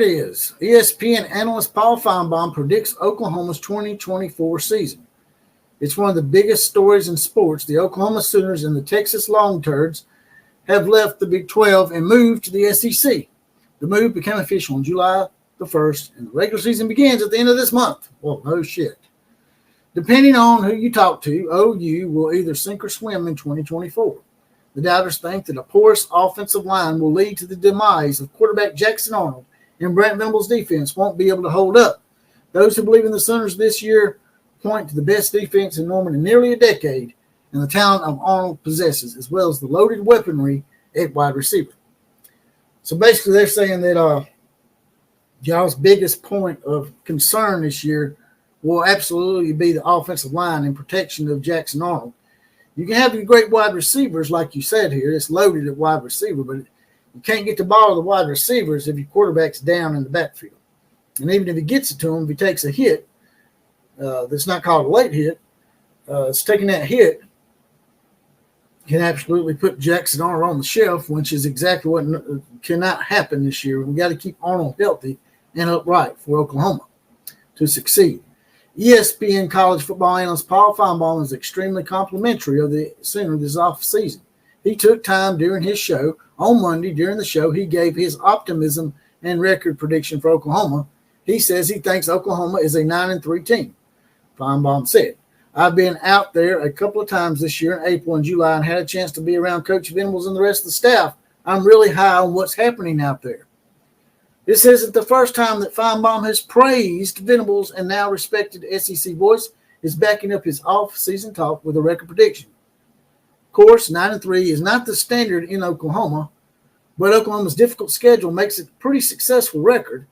it is. ESPN analyst Paul Finebaum predicts Oklahoma's 2024 season. It's one of the biggest stories in sports. The Oklahoma Sooners and the Texas Long Turds have left the Big 12 and moved to the SEC. The move became official on July the 1st, and the regular season begins at the end of this month. Well, no shit. Depending on who you talk to, OU will either sink or swim in 2024. The doubters think that a porous offensive line will lead to the demise of quarterback Jackson Arnold, and Brent Venables' defense won't be able to hold up. Those who believe in the Sooners this year point to the best defense in Norman in nearly a decade and the talent of Arnold possesses, as well as the loaded weaponry at wide receiver. So basically they're saying that y'all's biggest point of concern this year will absolutely be the offensive line and protection of Jackson Arnold. You can have your great wide receivers, like you said here. It's loaded at wide receiver, but you can't get the ball to the wide receivers if your quarterback's down in the backfield. And even if he gets it to him, if he takes a hit, that's not called a late hit, it's taking that hit can absolutely put Jackson Arnold on the shelf, which is exactly what cannot happen this year. We got to keep Arnold healthy and upright for Oklahoma to succeed. ESPN college football analyst Paul Finebaum is extremely complimentary of the Sooner this offseason. He took time during his show. On Monday, during the show, he gave his optimism and record prediction for Oklahoma. He says he thinks Oklahoma is a 9-3 team. Finebaum said, I've been out there a couple of times this year in April and July and had a chance to be around Coach Venables and the rest of the staff. I'm really high on what's happening out there. This isn't the first time that Finebaum has praised Venables, and now respected SEC voice is backing up his off-season talk with a record prediction. Of course, 9-3 is not the standard in Oklahoma, but Oklahoma's difficult schedule makes it a pretty successful record.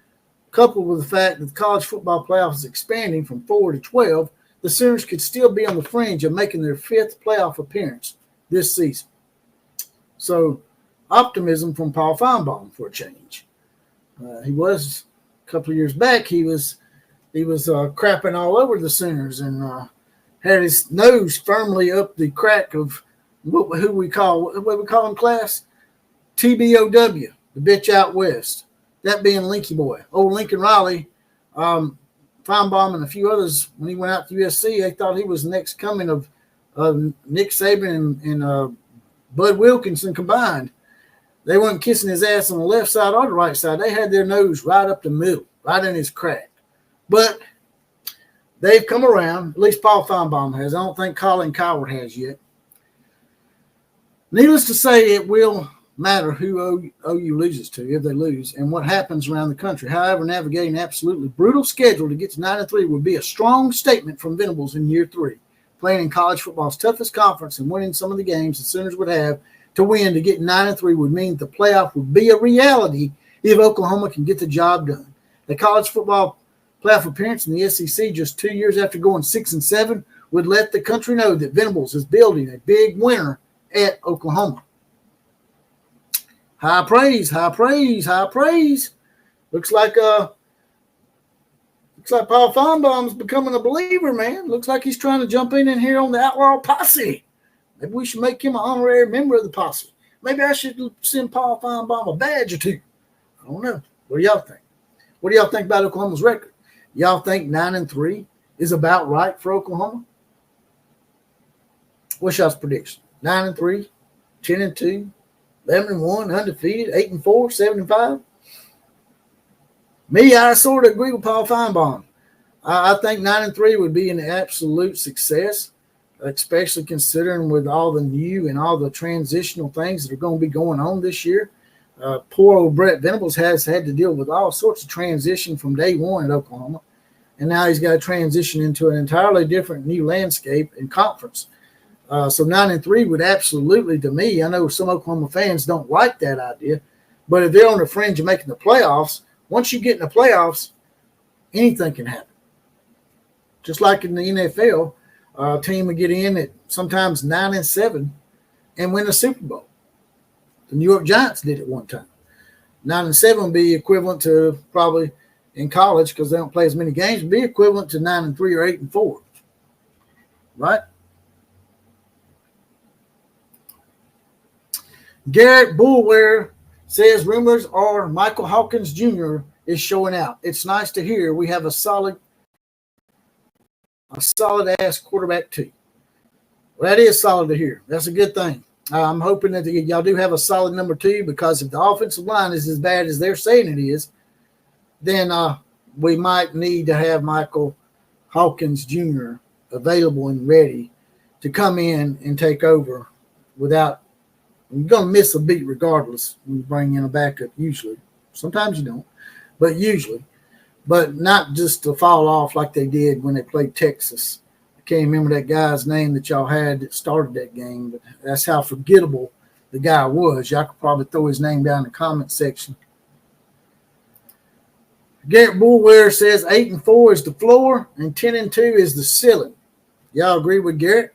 Coupled with the fact that the college football playoff is expanding from 4 to 12, the Sooners could still be on the fringe of making their 5th playoff appearance this season. So, optimism from Paul Finebaum for a change. He was a couple of years back. He was crapping all over the Sooners and had his nose firmly up the crack of what we call in class TBOW, the bitch out west. That being Linky Boy, old Lincoln Riley, Finebaum, and a few others. When he went out to USC, they thought he was the next coming of Nick Saban and Bud Wilkinson combined. They weren't kissing his ass on the left side or the right side. They had their nose right up the middle, right in his crack. But they've come around. At least Paul Finebaum has. I don't think Colin Coward has yet. Needless to say, it will matter who OU loses to, if they lose, and what happens around the country. However, navigating an absolutely brutal schedule to get to 9-3 would be a strong statement from Venables in year 3. Playing in college football's toughest conference and winning some of the games the Sooners would have to win to get 9-3 would mean the playoff would be a reality if Oklahoma can get the job done. The college football playoff appearance in the SEC just 2 years after going 6-7 would let the country know that Venables is building a big winner at Oklahoma. High praise, high praise, high praise. Looks like Paul Finebaum's becoming a believer, man. Looks like he's trying to jump in here on the Outlaw posse. Maybe we should make him an honorary member of the posse. Maybe I should send Paul Finebaum a badge or two. I don't know. What do y'all think? What do y'all think about Oklahoma's record? Y'all think 9-3 is about right for Oklahoma? What's y'all's prediction? 9-3, 10-2, 11-1, undefeated, 8-4, 7-5? Me, I sort of agree with Paul Finebaum. I think 9-3 would be an absolute success, especially considering with all the new and all the transitional things that are going to be going on this year. Poor old Brett Venables has had to deal with all sorts of transition from day one at Oklahoma, and now he's got to transition into an entirely different new landscape and conference. So 9-3 would absolutely, to me, I know some Oklahoma fans don't like that idea, but if they're on the fringe of making the playoffs, once you get in the playoffs, anything can happen. Just like in the NFL, a team would get in at sometimes 9-7 and win a Super Bowl. The New York Giants did it one time. 9-7 would be equivalent to probably in college, because they don't play as many games, would be equivalent to 9-3 or 8-4. Right? Garrett Bullware says rumors are Michael Hawkins Jr. is showing out. It's nice to hear we have a solid ass quarterback too. Well, that is solid to hear. That's a good thing. I'm hoping that y'all do have a solid number 2, because if the offensive line is as bad as they're saying it is, then we might need to have Michael Hawkins Jr. available and ready to come in and take over without – you're going to miss a beat regardless when you bring in a backup usually. Sometimes you don't, but usually. But not just to fall off like they did when they played Texas. I can't remember that guy's name that y'all had that started that game, but that's how forgettable the guy was. Y'all could probably throw his name down in the comment section. Garrett Bullware says 8-4 is the floor and 10-2 is the ceiling. Y'all agree with Garrett?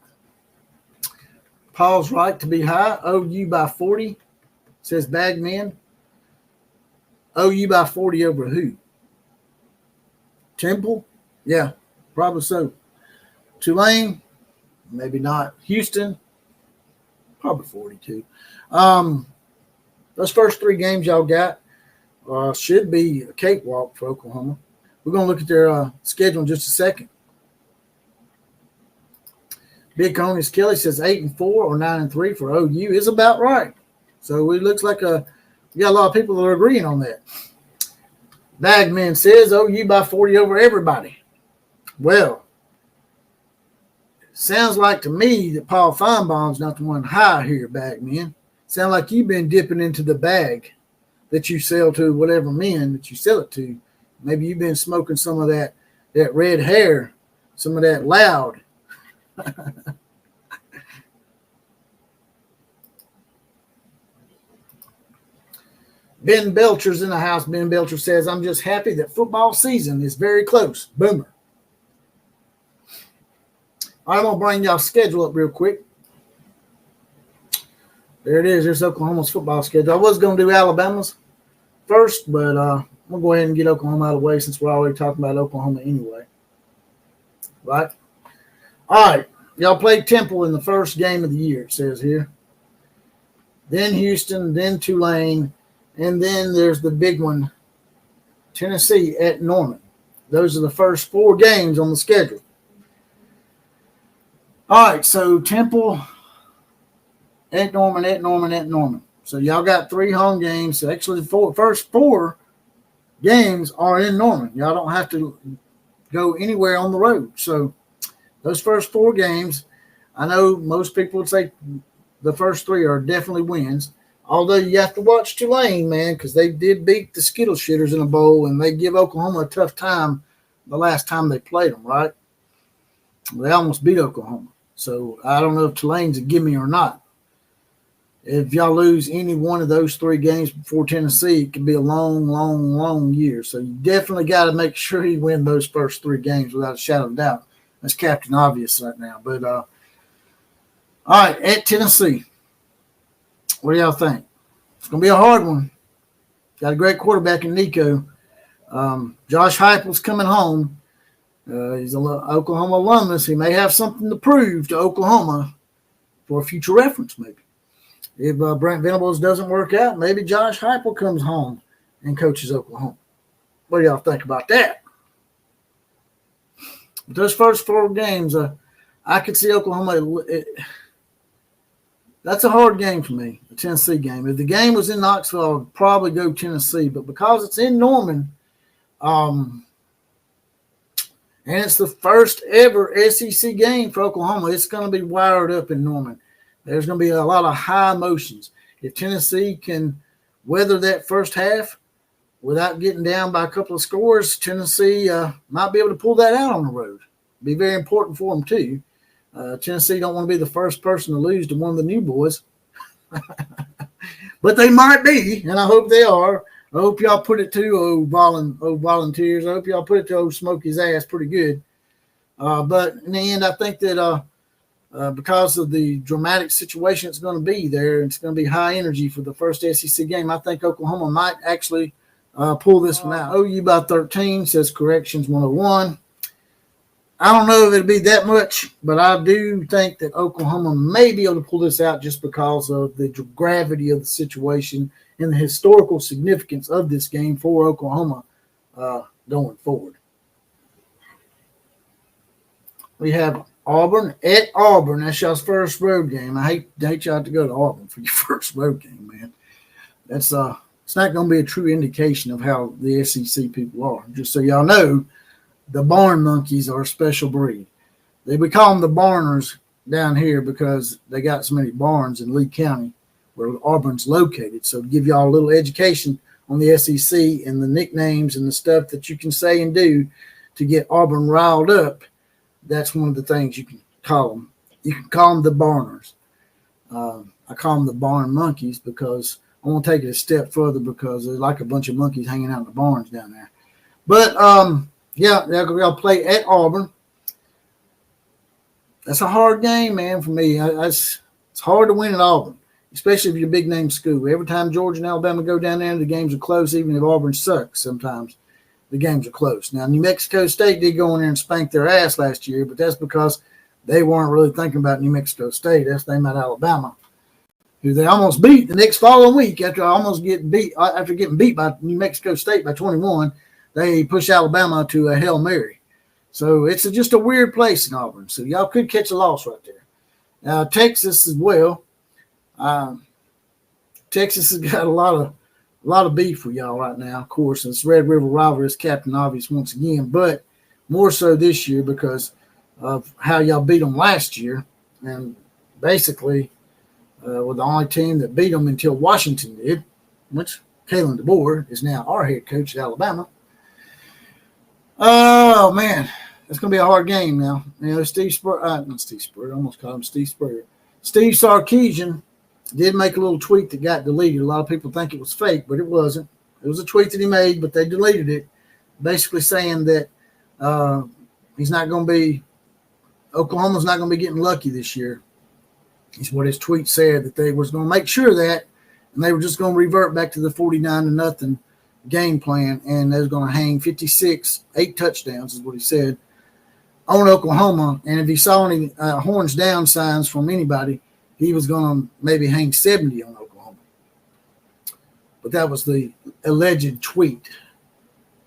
Paul's right to be high. OU by 40, says Bagman. OU by 40 over who? Temple? Yeah, probably so. Tulane? Maybe not. Houston? Probably 42. Those first 3 games y'all got should be a cakewalk for Oklahoma. We're going to look at their schedule in just a second. Big Conus Kelly says 8-4 or 9-3 for OU is about right. So it looks like we got a lot of people that are agreeing on that. Bagman says OU by 40 over everybody. Well, sounds like to me that Paul Finebaum's not the one high here, Bagman. Sound like you've been dipping into the bag that you sell to whatever men that you sell it to. Maybe you've been smoking some of that red hair, some of that loud. Ben Belcher's in the house. Ben Belcher says, I'm just happy that football season is very close. Boomer. I'm going to bring y'all schedule up real quick. There it is. There's Oklahoma's football schedule. I was going to do Alabama's first, but I'm going to go ahead and get Oklahoma out of the way since we're already talking about Oklahoma anyway. Right? All right. Y'all played Temple in the first game of the year, it says here. Then Houston, then Tulane, and then there's the big one, Tennessee at Norman. Those are the first 4 games on the schedule. All right, so Temple at Norman. So y'all got 3 home games. So actually, the first 4 games are in Norman. Y'all don't have to go anywhere on the road. So those first 4 games, I know most people would say the first 3 are definitely wins. Although you have to watch Tulane, man, because they did beat the Skittle Shitters in a bowl, and they give Oklahoma a tough time the last time they played them, right? They almost beat Oklahoma. So I don't know if Tulane's a gimme or not. If y'all lose any one of those 3 games before Tennessee, it could be a long, long, long year. So you definitely got to make sure you win those first 3 games without a shadow of doubt. That's Captain Obvious right now. But, all right, at Tennessee. What do y'all think? It's going to be a hard one. Got a great quarterback in Nico. Josh Heupel's coming home. He's an Oklahoma alumnus. He may have something to prove to Oklahoma for a future reference, maybe. If Brent Venables doesn't work out, maybe Josh Heupel comes home and coaches Oklahoma. What do y'all think about that? But those first 4 games, I could see Oklahoma. That's a hard game for me, a Tennessee game. If the game was in Knoxville, I would probably go Tennessee. But because it's in Norman, and it's the first ever SEC game for Oklahoma, it's going to be wired up in Norman. There's going to be a lot of high emotions. If Tennessee can weather that first half without getting down by a couple of scores, Tennessee might be able to pull that out on the road. Be very important for them, too. Tennessee don't want to be the first person to lose to one of the new boys. But they might be, and I hope they are. I hope y'all put it to volunteers. I hope y'all put it to Smokey's ass pretty good. But in the end, I think that because of the dramatic situation it's going to be there, it's going to be high energy for the first SEC game. I think Oklahoma might actually pull this one out. OU by 13, says Corrections 101. I don't know if it'll be that much, but I do think that Oklahoma may be able to pull this out just because of the gravity of the situation and the historical significance of this game for Oklahoma going forward. We have Auburn at Auburn. That's y'all's first road game. I hate y'all to go to Auburn for your first road game, man. That's it's not going to be a true indication of how the SEC people are. Just so y'all know, the barn monkeys are a special breed. We call them the barners down here because they got so many barns in Lee County where Auburn's located. So to give y'all a little education on the SEC and the nicknames and the stuff that you can say and do to get Auburn riled up, that's one of the things you can call them. You can call them the barners. I call them the barn monkeys because I want to take it a step further because there's like a bunch of monkeys hanging out in the barns down there. But, yeah, they'll play at Auburn. That's a hard game, man, for me. It's hard to win at Auburn, especially if you're a big-name school. Every time Georgia and Alabama go down there, the games are close, even if Auburn sucks sometimes. The games are close. Now, New Mexico State did go in there and spank their ass last year, but that's because they weren't really thinking about New Mexico State. That's they met Alabama, who they almost beat the next following week after getting beat by New Mexico State by 21. They push Alabama to a Hail Mary. So it's just a weird place in Auburn. So y'all could catch a loss right there. Now, Texas as well. Texas has got a lot of beef with y'all right now, of course. It's Red River Rivalry is Captain Obvious once again, but more so this year because of how y'all beat them last year. And basically, we're the only team that beat them until Washington did, which Kalen DeBoer is now our head coach at Alabama. Oh, man. It's going to be a hard game now. You know, Steve Spurrier, I almost called him Steve Spurrier. Steve Sarkisian did make a little tweet that got deleted. A lot of people think it was fake, but it wasn't. It was a tweet that he made, but they deleted it, basically saying that he's not going to be – Oklahoma's not going to be getting lucky this year. Is what his tweet said, that they was going to make sure of that, and they were just going to revert back to the 49-0 game plan, and they was going to hang 56, 8 touchdowns is what he said, on Oklahoma. And if he saw any horns down signs from anybody, he was going to maybe hang 70 on Oklahoma. But that was the alleged tweet.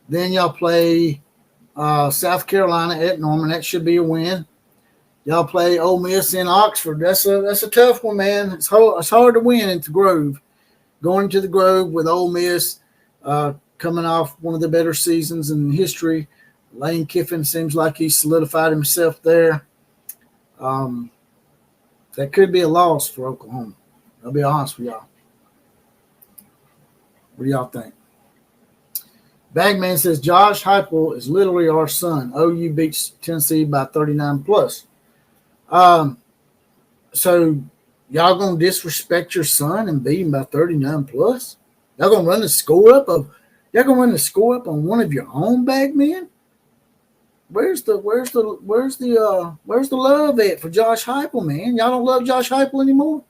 Then y'all play South Carolina at Norman. That should be a win. Y'all play Ole Miss in Oxford. That's a tough one, man. It's hard to win at the Grove. Going to the Grove with Ole Miss coming off one of the better seasons in history. Lane Kiffin seems like he's solidified himself there. That could be a loss for Oklahoma. I'll be honest with y'all. What do y'all think? Bagman says Josh Heupel is literally our son. OU beats Tennessee by 39 plus. So y'all gonna disrespect your son and beat him by 39 plus? Y'all gonna run the score up on one of your own, Bagman? Where's the love at for Josh Heupel, man? Y'all don't love Josh Heupel anymore?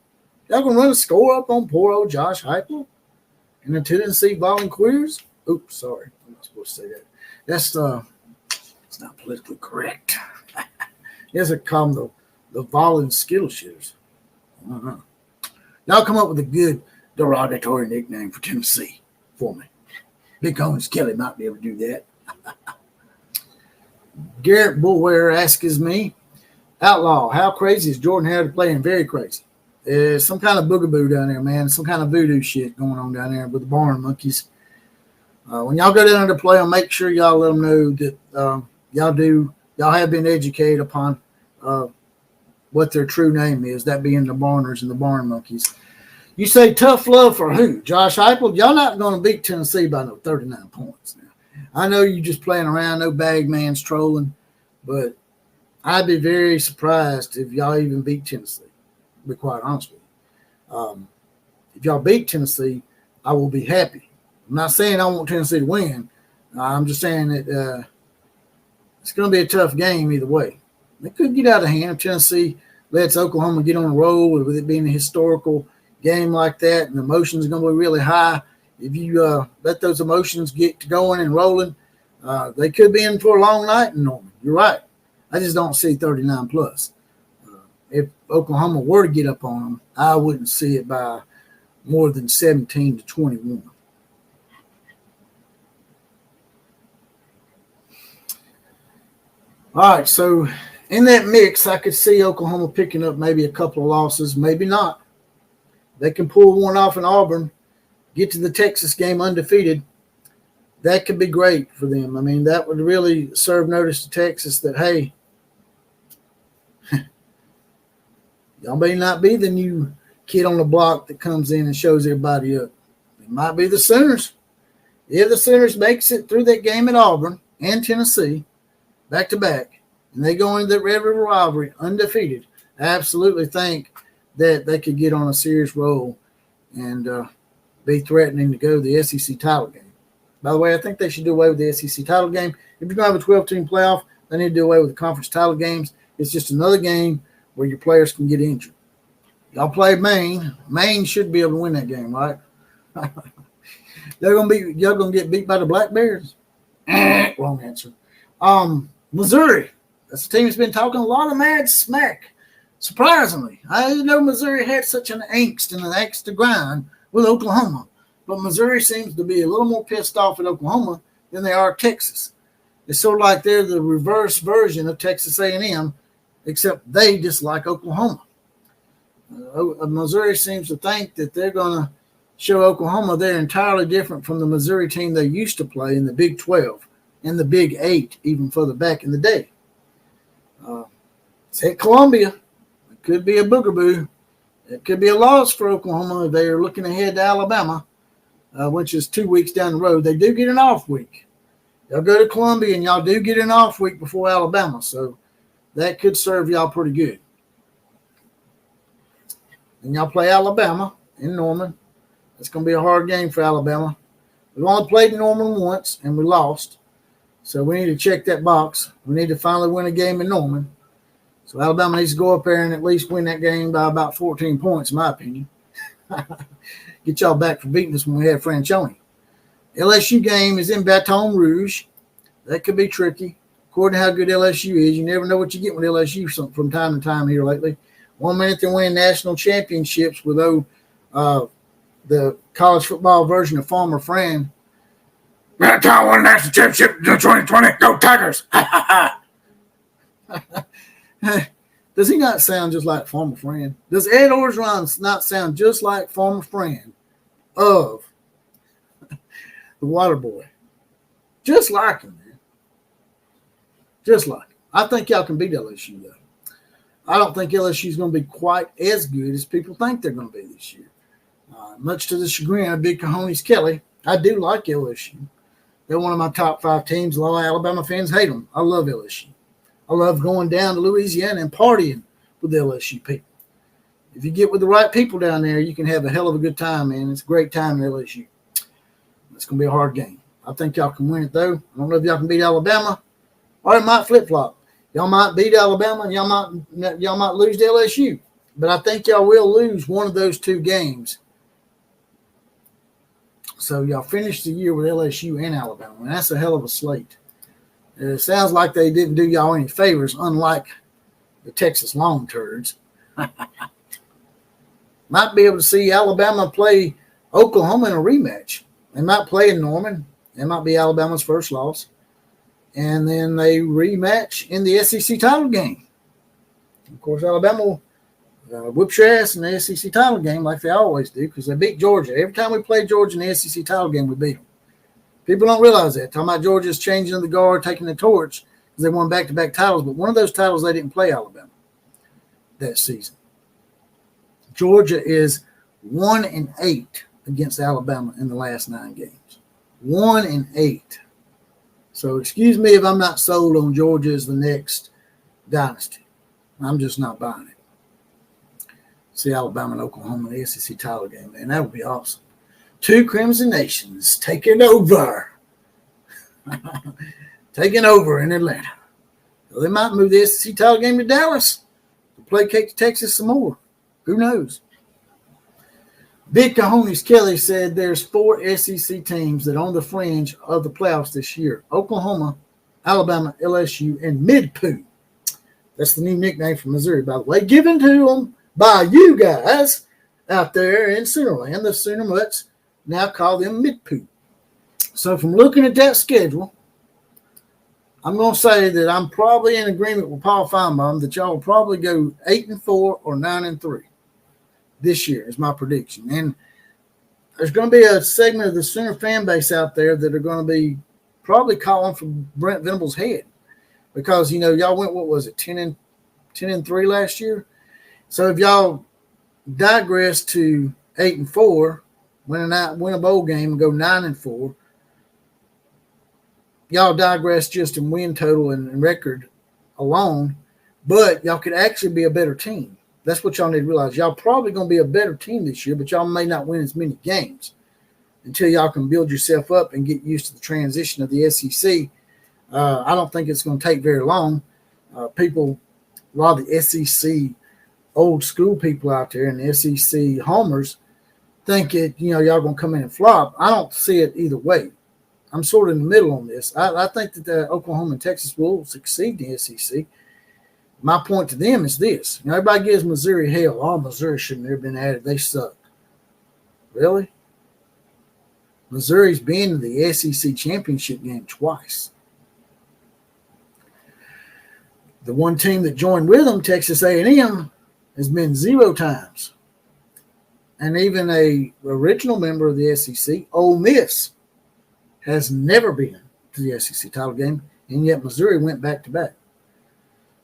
Y'all gonna run a score up on poor old Josh Heupel and the Tennessee Volunteers? Oops, sorry, I'm not supposed to say that. That's it's not politically correct. You guys call them the Volun Skittle Shitters. Y'all come up with a good derogatory nickname for Tennessee for me. Big Owens Kelly might be able to do that. Garrett Bullware asks me, Outlaw, how crazy is Jordan Hare playing? Very crazy. There's some kind of boogaboo down there, man. Some kind of voodoo shit going on down there with the barn monkeys. When y'all go down there to play them, make sure y'all let them know that y'all have been educated upon what their true name is, that being the Barners and the Barn Monkeys. You say tough love for who? Josh Heupel? Y'all not going to beat Tennessee by no 39 points now. I know you just playing around, no bag man's trolling, but I'd be very surprised if y'all even beat Tennessee, to be quite honest with you. If y'all beat Tennessee, I will be happy. I'm not saying I want Tennessee to win. I'm just saying that it's going to be a tough game either way. It could get out of hand if Tennessee lets Oklahoma get on a roll with it being a historical game like that, and the emotions are going to be really high. If you let those emotions get going and rolling, they could be in for a long night in Norman. You're right. I just don't see 39 plus. If Oklahoma were to get up on them, I wouldn't see it by more than 17 to 21. All right, so in that mix, I could see Oklahoma picking up maybe a couple of losses, maybe not. They can pull one off in Auburn, get to the Texas game undefeated. That could be great for them. I mean, that would really serve notice to Texas that, hey, y'all may not be the new kid on the block that comes in and shows everybody up. It might be the Sooners. If the Sooners makes it through that game at Auburn and Tennessee, back to back, and they go into the Red River rivalry undefeated, I absolutely think that they could get on a serious roll and be threatening to go to the SEC title game. By the way, I think they should do away with the SEC title game. If you're going to have a 12-team playoff, they need to do away with the conference title games. It's just another game where your players can get injured. Y'all play Maine. Maine should be able to win that game, right? Y'all gonna get beat by the Black Bears. Wrong answer. Missouri. That's a team that's been talking a lot of mad smack. Surprisingly, I didn't know Missouri had such an angst and an axe to grind with Oklahoma. But Missouri seems to be a little more pissed off at Oklahoma than they are Texas. It's sort of like they're the reverse version of Texas A&M, except they dislike Oklahoma. Missouri seems to think that they're going to show Oklahoma they're entirely different from the Missouri team they used to play in the Big 12 and the Big 8, even further back in the day. It's at Columbia. It could be a boogaboo. It could be a loss for Oklahoma if they are looking ahead to Alabama, which is 2 weeks down the road. They do get an off week. Y'all go to Columbia, and y'all do get an off week before Alabama, so that could serve y'all pretty good. And y'all play Alabama in Norman. It's going to be a hard game for Alabama. We've only played Norman once, and we lost. So we need to check that box. We need to finally win a game in Norman. So Alabama needs to go up there and at least win that game by about 14 points, in my opinion. Get y'all back for beating us when we had Franchione. LSU game is in Baton Rouge. That could be tricky. According to how good LSU is, you never know what you get with LSU from time to time here lately. 1 minute they're winning national championships with the college football version of Farmer Fran. Town won a national championship in 2020. Go Tigers! Does he not sound just like Farmer Fran? Does Ed Orgeron not sound just like Farmer Fran of the Water Boy? Just like him, man. Just like him. I think y'all can beat LSU, though. I don't think LSU is going to be quite as good as people think they're going to be this year. Much to the chagrin of Big Cojones Kelly, I do like LSU. They're one of my top 5 teams. A lot of Alabama fans hate them. I love LSU. I love going down to Louisiana and partying with the LSU people. If you get with the right people down there, you can have a hell of a good time, man. It's a great time in LSU. It's going to be a hard game. I think y'all can win it, though. I don't know if y'all can beat Alabama, or it might flip-flop. Y'all might beat Alabama, and y'all might lose to LSU. But I think y'all will lose one of those 2 games. So y'all finish the year with LSU and Alabama, and that's a hell of a slate. It sounds like they didn't do y'all any favors, unlike the Texas Long Turds. Might be able to see Alabama play Oklahoma in a rematch. They might play in Norman. It might be Alabama's first loss. And then they rematch in the SEC title game. Of course, Alabama will whip your ass in the SEC title game like they always do because they beat Georgia. Every time we play Georgia in the SEC title game, we beat them. People don't realize that. Talking about Georgia's changing the guard, taking the torch because they won back-to-back titles. But one of those titles, they didn't play Alabama that season. Georgia is 1-8 against Alabama in the last 9 games. 1-8. So excuse me if I'm not sold on Georgia as the next dynasty. I'm just not buying it. See Alabama and Oklahoma in the SEC title game, man. That would be awesome. 2 Crimson Nations taking over. Taking over in Atlanta. Well, they might move the SEC title game to Dallas to placate Texas some more. Who knows? Big Cojones Kelly said there's 4 SEC teams that are on the fringe of the playoffs this year. Oklahoma, Alabama, LSU, and Mid-Pooh. That's the new nickname for Missouri, by the way. Given to them by you guys out there in Soonerland. The Sooner Mutts now call them Mid-Pooh. So from looking at that schedule, I'm going to say that I'm probably in agreement with Paul Finebaum that y'all will probably go 8-4 or 9-3 this year is my prediction. And there's going to be a segment of the Sooner fan base out there that are going to be probably calling for Brent Venable's head because, you know, y'all went, what was it, 10-3 last year? So if y'all digress to 8-4, win a bowl game and go 9-4, y'all digress just in win total and record alone, but y'all could actually be a better team. That's what y'all need to realize. Y'all probably going to be a better team this year, but y'all may not win as many games until y'all can build yourself up and get used to the transition of the SEC. I don't think it's going to take very long. A lot of the SEC old school people out there and the SEC homers think y'all going to come in and flop. I don't see it either way. I'm sort of in the middle on this. I think that Oklahoma and Texas will succeed in the SEC. My point to them is this. Everybody gives Missouri hell. Oh, Missouri should have never been added. They suck. Really? Missouri's been to the SEC championship game twice. The one team that joined with them, Texas A&M, has been 0 times. And even a original member of the SEC, Ole Miss, has never been to the SEC title game, and yet Missouri went back-to-back.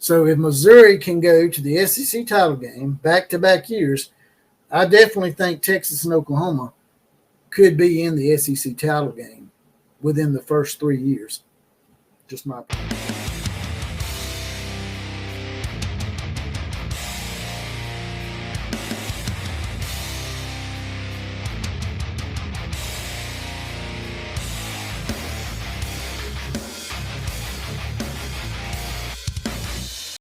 So if Missouri can go to the SEC title game back-to-back years, I definitely think Texas and Oklahoma could be in the SEC title game within the first 3 years. Just my opinion.